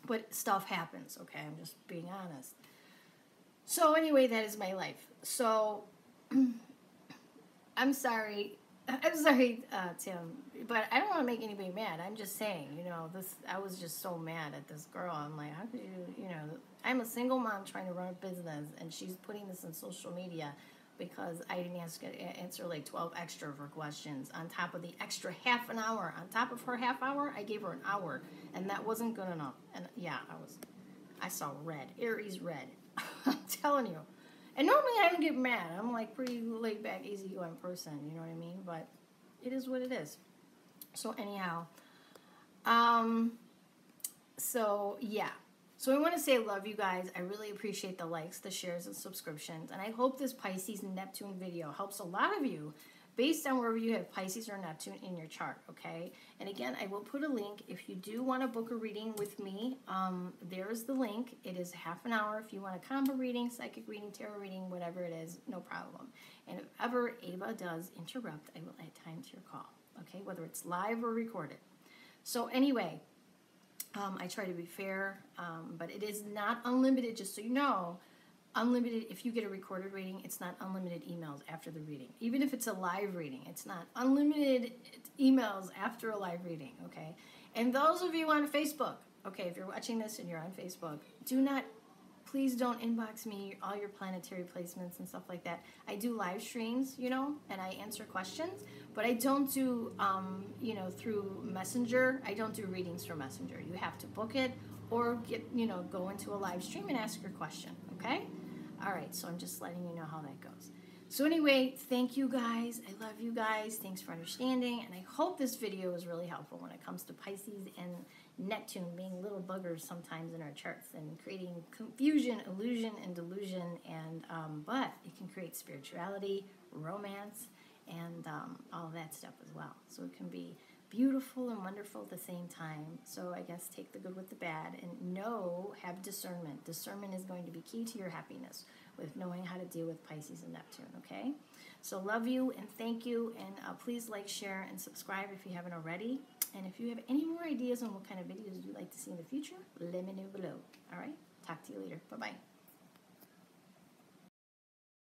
But stuff happens, okay? I'm just being honest. So anyway, that is my life. So I'm sorry, Tim, but I don't want to make anybody mad. I'm just saying, you know, I was just so mad at this girl. I'm like, how could you know, I'm a single mom trying to run a business, and she's putting this on social media because I didn't answer like 12 extra of her questions on top of the extra half an hour. On top of her half hour, I gave her an hour, and that wasn't good enough. And yeah, I saw red, Aries red. I'm telling you. And normally I don't get mad. I'm like pretty laid back, easygoing person, you know what I mean? But it is what it is. So anyhow, so yeah. So I want to say I love you guys. I really appreciate the likes, the shares, and subscriptions. And I hope this Pisces and Neptune video helps a lot of you based on wherever you have Pisces or Neptune in your chart, okay? And again, I will put a link. If you do want to book a reading with me, there's the link. It is half an hour. If you want a combo reading, psychic reading, tarot reading, whatever it is, no problem. And if ever Ava does interrupt, I will add time to your call, okay? Whether it's live or recorded. So anyway, I try to be fair, but it is not unlimited, just so you know. Unlimited, if you get a recorded reading, it's not unlimited emails after the reading. Even if it's a live reading, it's not unlimited emails after a live reading, okay? And those of you on Facebook, okay, if you're watching this and you're on Facebook, please don't inbox me all your planetary placements and stuff like that. I do live streams, you know, and I answer questions, but I don't do, you know, through Messenger. I don't do readings through Messenger. You have to book it or go into a live stream and ask your question, okay? All right, so I'm just letting you know how that goes. So anyway, thank you guys. I love you guys. Thanks for understanding, and I hope this video was really helpful when it comes to Pisces and Neptune being little buggers sometimes in our charts and creating confusion, illusion, and delusion, and but it can create spirituality, romance, and all of that stuff as well. So it can be beautiful and wonderful at the same time. So I guess take the good with the bad, and have discernment. Discernment is going to be key to your happiness with knowing how to deal with Pisces and Neptune, okay? So love you and thank you, and please like, share, and subscribe if you haven't already. And if you have any more ideas on what kind of videos you'd like to see in the future, let me know below. All right? Talk to you later. Bye-bye.